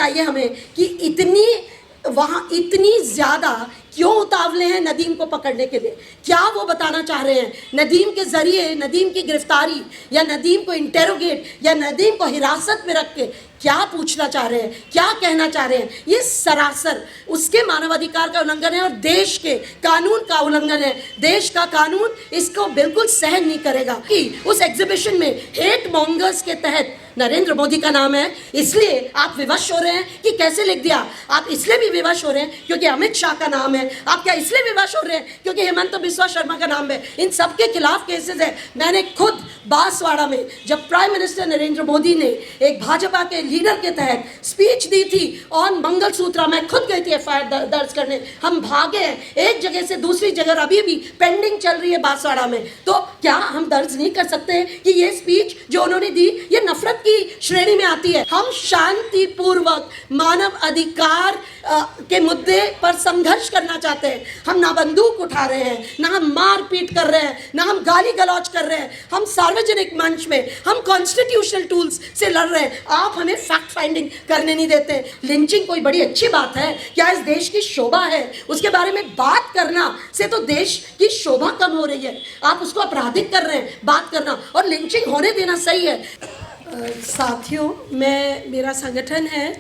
बताइए हमें कि इतनी वहाँ इतनी ज़्यादा क्यों उतावले हैं नदीम को पकड़ने के लिए? क्या वो बताना चाह रहे हैं? नदीम के ज़रिए नदीम की गिरफ्तारी या नदीम को इंटेरोगेट या नदीम को हिरासत में रख के क्या पूछना चाह रहे हैं, क्या कहना चाह रहे हैं? ये सरासर उसके मानवाधिकार का उल्लंघन है और देश के कानून का उल्लंघन है। देश का कानून इसको बिल्कुल सहन नहीं करेगा कि उस एग्जीबिशन में हेट मॉन्गर्स के तहत नरेंद्र मोदी का नाम है, इसलिए आप विवश हो रहे हैं कि कैसे लिख दिया। आप इसलिए भी विवश हो रहे हैं क्योंकि अमित शाह का नाम है। आप क्या इसलिए विवश हो रहे हैं क्योंकि हेमंत बिस्वा शर्मा का नाम है? इन सब के खिलाफ केसेस है। मैंने खुद बांसवाड़ा में जब प्राइम मिनिस्टर नरेंद्र मोदी ने एक भाजपा के लीडर के तहत स्पीच दी थी ऑन मंगलसूत्रा, मैं खुद गई थी एफआईआर दर्ज करने। हम भागे हैं एक जगह से दूसरी जगह, अभी भी पेंडिंग चल रही है बांसवाड़ा में। तो क्या हम दर्ज नहीं कर सकते कि ये स्पीच जो उन्होंने दी ये नफरत की श्रेणी में आती है? हम शांतिपूर्वक मानव अधिकार के मुद्दे पर संघर्ष करना चाहते हैं। हम ना बंदूक उठा रहे हैं, ना हम मारपीट कर रहे हैं, ना हम गाली गलौज कर रहे हैं। हम सार्वजनिक मंच में हम कॉन्स्टिट्यूशनल टूल्स से लड़ रहे हैं। आप हमें फैक्ट फाइंडिंग करने नहीं देते। लिंचिंग कोई बड़ी अच्छी बात है क्या? इस देश की शोभा है, उसके बारे में बात करना से तो देश की शोभा कम हो रही है। आप उसको आपराधिक कर रहे हैं बात करना, और लिंचिंग होने देना सही है? साथियों, मेरा संगठन है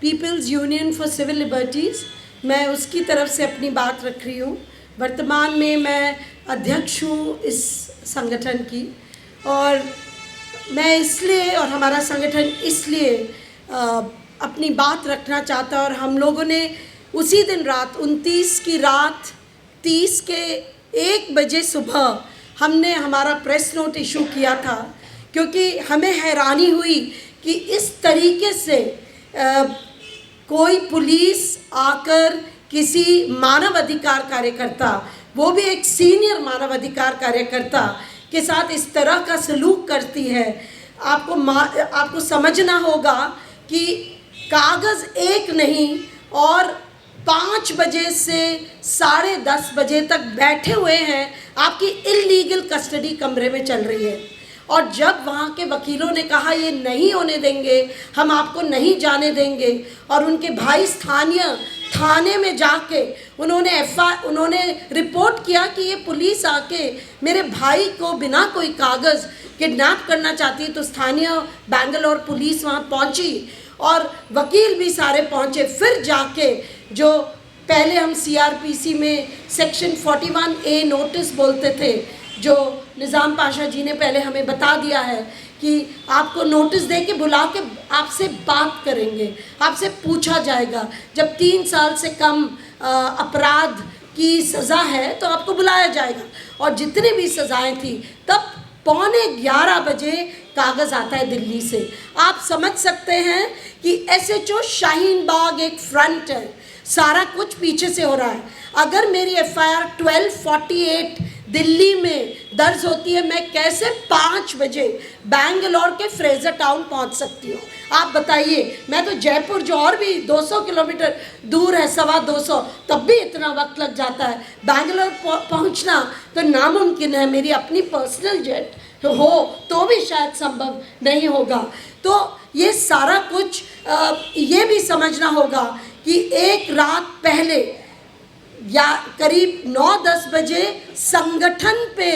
People's Union for Civil Liberties. मैं उसकी तरफ से अपनी बात रख रही हूँ। वर्तमान में मैं अध्यक्ष हूँ इस संगठन की, और मैं इसलिए और हमारा संगठन इसलिए अपनी बात रखना चाहता है। और हम लोगों ने उसी दिन रात 29 की रात 30 के 1 बजे सुबह हमने हमारा प्रेस नोट इशू किया था, क्योंकि हमें हैरानी हुई कि इस तरीके से कोई पुलिस आकर किसी मानवाधिकार कार्यकर्ता, वो भी एक सीनियर मानवाधिकार कार्यकर्ता के साथ इस तरह का सलूक करती है। आपको समझना होगा कि कागज़ एक नहीं और 5 बजे से 10:30 बजे तक बैठे हुए हैं। आपकी इल्लीगल कस्टडी कमरे में चल रही है, और जब वहाँ के वकीलों ने कहा ये नहीं होने देंगे, हम आपको नहीं जाने देंगे, और उनके भाई स्थानीय थाने में जाके उन्होंने रिपोर्ट किया कि ये पुलिस आके मेरे भाई को बिना कोई कागज़ किडनैप करना चाहती है, तो स्थानीय बेंगलोर पुलिस वहाँ पहुँची और वकील भी सारे पहुँचे। फिर जाके जो पहले हम सीआरपीसी में सेक्शन 41A नोटिस बोलते थे, जो निज़ाम पाशा जी ने पहले हमें बता दिया है कि आपको नोटिस दे के बुला के आपसे बात करेंगे, आपसे पूछा जाएगा। जब 3 साल से कम अपराध की सज़ा है तो आपको बुलाया जाएगा। और जितनी भी सज़ाएं थी, तब 11:15 बजे कागज़ आता है दिल्ली से। आप समझ सकते हैं कि SHO शाहीन बाग एक फ्रंट है, सारा कुछ पीछे से हो रहा है। अगर मेरी FIR 1248 दिल्ली में दर्ज होती है, मैं कैसे 5 बजे बैंगलोर के फ्रेजर टाउन पहुंच सकती हूँ? आप बताइए। मैं तो जयपुर, जो और भी 200 किलोमीटर दूर है, 225, तब भी इतना वक्त लग जाता है। बैंगलोर पहुंचना तो नामुमकिन है। मेरी अपनी पर्सनल जेट हो तो भी शायद संभव नहीं होगा। तो ये सारा कुछ ये भी समझना होगा कि एक रात पहले या करीब 9-10 बजे संगठन पे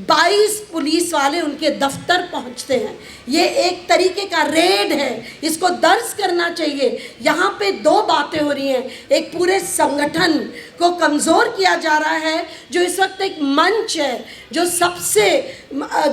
22 पुलिस वाले उनके दफ्तर पहुंचते हैं। ये एक तरीके का रेड है, इसको दर्ज करना चाहिए। यहाँ पे 2 बातें हो रही हैं। एक, पूरे संगठन को कमज़ोर किया जा रहा है, जो इस वक्त एक मंच है,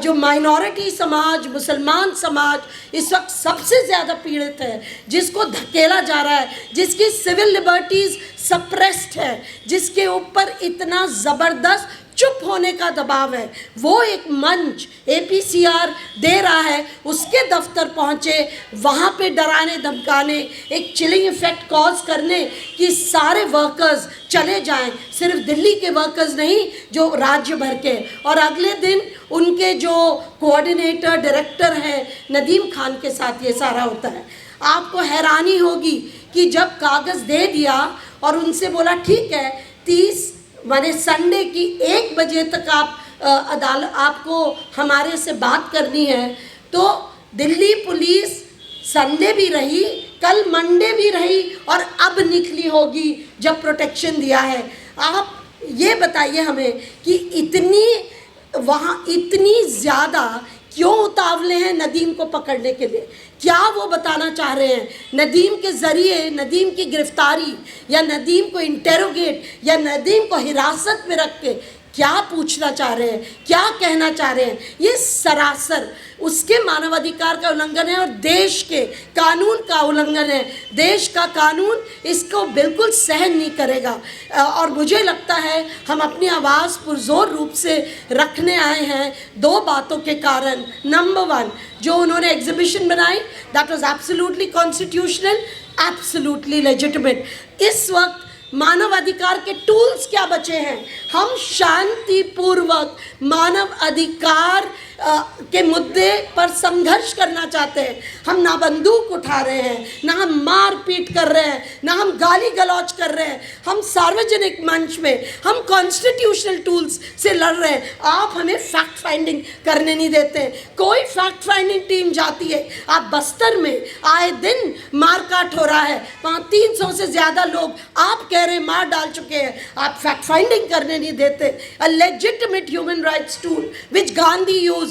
जो माइनॉरिटी समाज, मुसलमान समाज इस वक्त सबसे ज़्यादा पीड़ित है, जिसको धकेला जा रहा है, जिसकी सिविल लिबर्टीज़ सप्रेस्ड है, जिसके ऊपर इतना ज़बरदस्त चुप होने का दबाव है। वो एक मंच APCR दे रहा है, उसके दफ्तर पहुँचे, वहाँ पे डराने धमकाने, एक चिलिंग इफेक्ट कॉज करने कि सारे वर्कर्स चले जाएं। सिर्फ दिल्ली के वर्कर्स नहीं, जो राज्य भर के। और अगले दिन उनके जो कोऑर्डिनेटर डायरेक्टर हैं नदीम खान के साथ ये सारा होता है। आपको हैरानी होगी कि जब कागज़ दे दिया और उनसे बोला ठीक है 30 माने संडे की 1 बजे तक आपको हमारे से बात करनी है, तो दिल्ली पुलिस संडे भी रही, कल मंडे भी रही और अब निकली होगी जब प्रोटेक्शन दिया है। आप ये बताइए हमें कि इतनी ज़्यादा क्यों उतावले हैं नदीम को पकड़ने के लिए? क्या वो बताना चाह रहे हैं? नदीम के ज़रिए नदीम की गिरफ्तारी या नदीम को इंटेरोगेट या नदीम को हिरासत में रख के क्या पूछना चाह रहे हैं, क्या कहना चाह रहे हैं? ये सरासर उसके मानवाधिकार का उल्लंघन है और देश के कानून का उल्लंघन है। देश का कानून इसको बिल्कुल सहन नहीं करेगा। और मुझे लगता है हम अपनी आवाज़ पुरजोर रूप से रखने आए हैं दो बातों के कारण। नंबर 1, जो उन्होंने एग्जीबिशन बनाई, that was absolutely constitutional, absolutely legitimate. इस वक्त मानव अधिकार के टूल्स क्या बचे हैं? हम शांतिपूर्वक मानव अधिकार के मुद्दे पर संघर्ष करना चाहते हैं। हम ना बंदूक उठा रहे हैं, ना हम मार पीट कर रहे हैं, ना हम गाली गलौज कर रहे हैं। हम सार्वजनिक मंच में हम कॉन्स्टिट्यूशनल टूल्स से लड़ रहे हैं। आप हमें फैक्ट फाइंडिंग करने नहीं देते। कोई फैक्ट फाइंडिंग टीम जाती है, आप बस्तर में आए दिन मारकाट हो रहा है, वहाँ 300 से ज़्यादा लोग आप कह रहे मार डाल चुके हैं, आप फैक्ट फाइंडिंग करने नहीं देते। A legitimate human rights tool which Gandhi used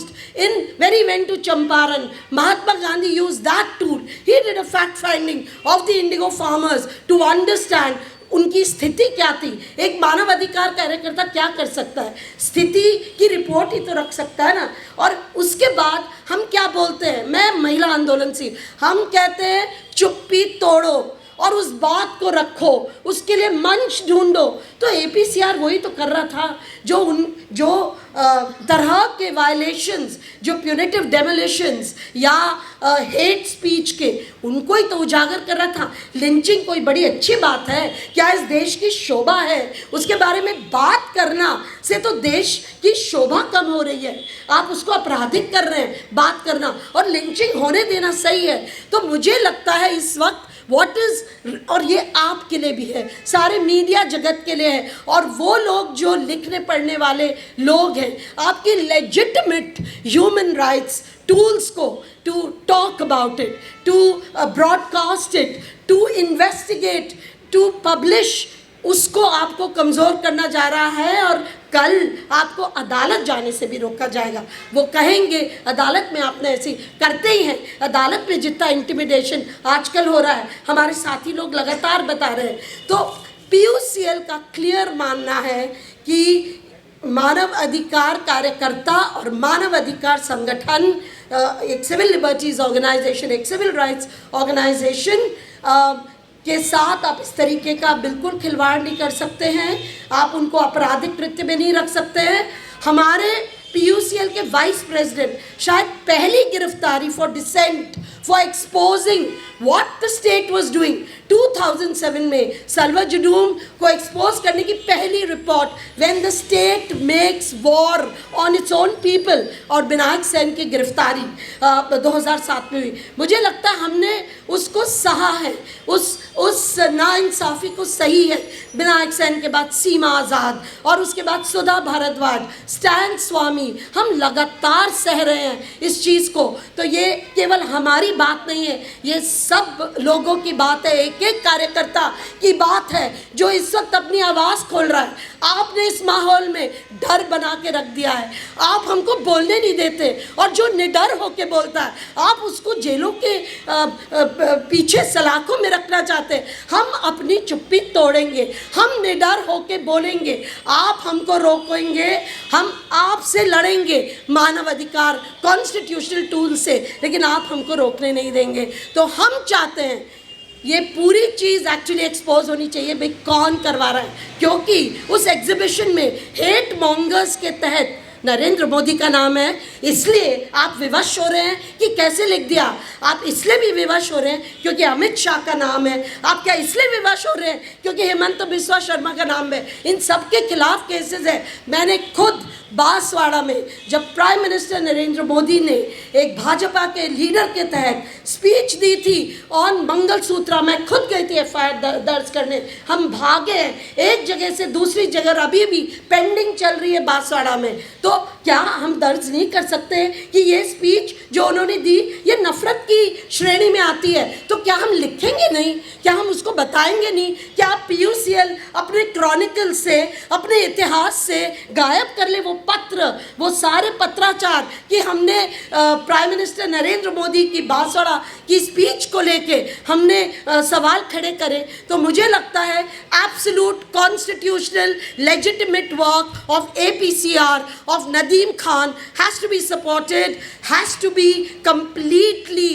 when he went to Champaran, Mahatma Gandhi used that tool. He did a fact finding of the indigo farmers to understand उनकी स्थिति क्या थी। एक मानव अधिकार कार्यकर्ता क्या कर सकता है? स्थिति की रिपोर्ट ही तो रख सकता है ना। और उसके बाद हम क्या बोलते हैं? मैं महिला आंदोलन से हम कहते हैं चुप्पी तोड़ो और उस बात को रखो, उसके लिए मंच ढूंढो। तो APCR वही तो कर रहा था, जो तरह के वायलेशंस, जो प्यूनिटिव डेमोलिशंस या हेट स्पीच के, उनको ही तो उजागर कर रहा था। लिंचिंग कोई बड़ी अच्छी बात है क्या? इस देश की शोभा है, उसके बारे में बात करना से तो देश की शोभा कम हो रही है। आप उसको आपराधिक कर रहे हैं बात करना, और लिंचिंग होने देना सही है। तो मुझे लगता है इस वक्त और ये आपके लिए भी है, सारे मीडिया जगत के लिए है, और वो लोग जो लिखने पढ़ने वाले लोग हैं, आपकी लेजिटिमेट ह्यूमन राइट्स टूल्स को to talk about it, to broadcast it, to investigate, to publish, उसको आपको कमज़ोर करना जा रहा है। और कल आपको अदालत जाने से भी रोका जाएगा। वो कहेंगे अदालत में आपने ऐसी करते ही हैं। अदालत में जितना इंटिमिडेशन आजकल हो रहा है, हमारे साथी लोग लगातार बता रहे हैं। तो PUCL का क्लियर मानना है कि मानव अधिकार कार्यकर्ता और मानव अधिकार संगठन, एक सिविल लिबर्टीज़ ऑर्गेनाइजेशन, एक सिविल राइट्स ऑर्गेनाइजेशन के साथ आप इस तरीके का बिल्कुल खिलवाड़ नहीं कर सकते हैं। आप उनको आपराधिक कृत्य में नहीं रख सकते हैं। हमारे PUCL के वाइस प्रेसिडेंट शायद पहली गिरफ्तारी for dissent, for exposing what the state was doing 2007 में सल्वा जुडूम को एक्सपोज करने की पहली report, when the state makes war on its own people, और विनायक सेन की गिरफ्तारी 2007 में हुई। मुझे लगता है हमने उसको सहा है, उस नाइंसाफ़ी को सही है। विनायक सेन के बाद सीमा आज़ाद और उसके बाद सुधा भारद्वाज, स्टैन स्वामी, हम लगातार सह रहे हैं इस चीज़ को। तो ये केवल हमारी बात नहीं है, ये सब लोगों की बात है, एक एक कार्यकर्ता की बात है जो इस वक्त अपनी आवाज़ खोल रहा है। आपने इस माहौल में डर बना के रख दिया है, आप हमको बोलने नहीं देते, और जो निडर होके बोलता है आप उसको जेलों के पीछे सलाखों में रखना चाहते हैं। हम अपनी चुप्पी तोड़ेंगे, हम निडर होके बोलेंगे, आप हमको रोकेंगे, हम आपसे लड़ेंगे मानव अधिकार कॉन्स्टिट्यूशनल टूल से, लेकिन आप हमको रोकने नहीं देंगे। तो हम चाहते हैं ये पूरी चीज़ एक्चुअली एक्सपोज होनी चाहिए, भाई कौन करवा रहा है, क्योंकि उस एग्जीबिशन में हेट मॉन्गर्स के तहत नरेंद्र मोदी का नाम है। इसलिए आप विवश हो रहे हैं कि कैसे लिख दिया। आप इसलिए भी विवश हो रहे हैं क्योंकि अमित शाह का नाम है। आप क्या इसलिए विवश हो रहे हैं क्योंकि हेमंत बिस्वा शर्मा का नाम है। इन सब के खिलाफ केसेस है। मैंने खुद बांसवाड़ा में जब प्राइम मिनिस्टर नरेंद्र मोदी ने एक भाजपा के लीडर के तहत स्पीच दी थी ऑन मंगलसूत्रा, मैं खुद गई थी FIR दर्ज करने। हम भागे हैं एक जगह से दूसरी जगह, अभी भी पेंडिंग चल रही है बांसवाड़ा में। तो क्या हम दर्ज नहीं कर सकते कि ये स्पीच जो उन्होंने दी ये नफरत की श्रेणी में आती है, तो क्या हम लिखेंगे नहीं? क्या हम उसको बताएंगे नहीं? क्या PUCL अपने क्रॉनिकल से, अपने इतिहास से गायब कर ले वो पत्र, वो सारे पत्राचार कि हमने प्राइम मिनिस्टर नरेंद्र मोदी की बांसवाड़ा की स्पीच को लेके हमने सवाल खड़े करे? तो मुझे लगता है absolute constitutional legitimate work of APCR of Nadeem Khan has to be supported, has to be completely,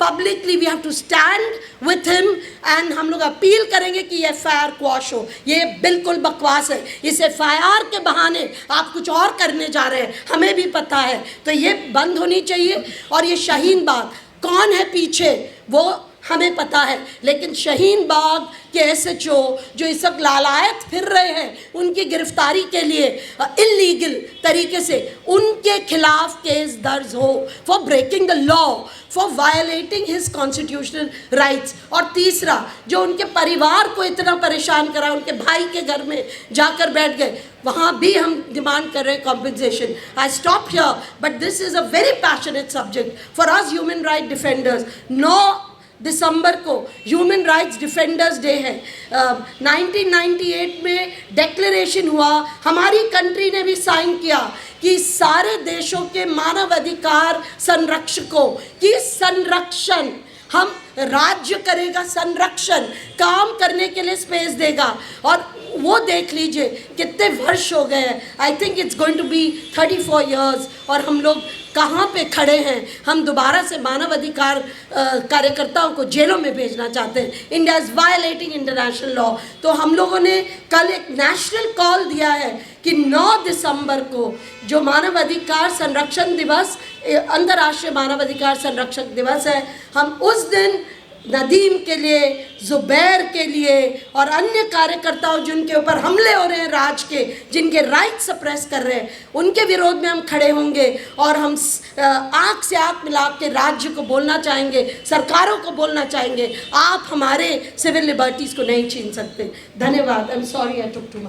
publicly we have to stand with him, and हम लोग अपील करेंगे कि ये FIR क्वाश हो। ये बिल्कुल बकवास है। इस FIR के बहाने आप कुछ और करने जा रहे हैं, हमें भी पता है, तो ये बंद होनी चाहिए। और ये शाहीन बाग कौन है पीछे वो हमें पता है, लेकिन शाहीन बाग के SHO जो इस वक्त लालायत फिर रहे हैं, उनकी गिरफ्तारी के लिए इलीगल तरीके से उनके खिलाफ केस दर्ज हो for breaking the law, for violating his constitutional rights. और तीसरा, जो उनके परिवार को इतना परेशान करा, उनके भाई के घर में जाकर बैठ गए, वहाँ भी हम डिमांड कर रहे हैं compensation. I stop here, but this is a very passionate subject for us human right defenders. 9 दिसंबर को ह्यूमन राइट्स डिफेंडर्स डे है। 1998 में डिक्लेरेशन हुआ, हमारी कंट्री ने भी साइन किया कि सारे देशों के मानवाधिकार संरक्षकों की संरक्षण हम राज्य करेगा, संरक्षण काम करने के लिए स्पेस देगा। और वो देख लीजिए कितने वर्ष हो गए हैं, I think it's going to be 34 years, और हम लोग कहाँ पे खड़े हैं। हम दोबारा से मानवाधिकार कार्यकर्ताओं को जेलों में भेजना चाहते हैं। India is violating international law. तो हम लोगों ने कल एक नेशनल कॉल दिया है कि 9 दिसंबर को जो मानवाधिकार संरक्षण दिवस, अंतर्राष्ट्रीय मानवाधिकार संरक्षण दिवस है, हम उस दिन नदीम के लिए, ज़ुबैर के लिए और अन्य कार्यकर्ताओं जिनके ऊपर हमले हो रहे हैं राज के, जिनके राइट सप्रेस कर रहे हैं, उनके विरोध में हम खड़े होंगे। और हम आँख से आँख मिला के राज्य को बोलना चाहेंगे, सरकारों को बोलना चाहेंगे, आप हमारे सिविल लिबर्टीज़ को नहीं छीन सकते। धन्यवाद। I am sorry I took too much.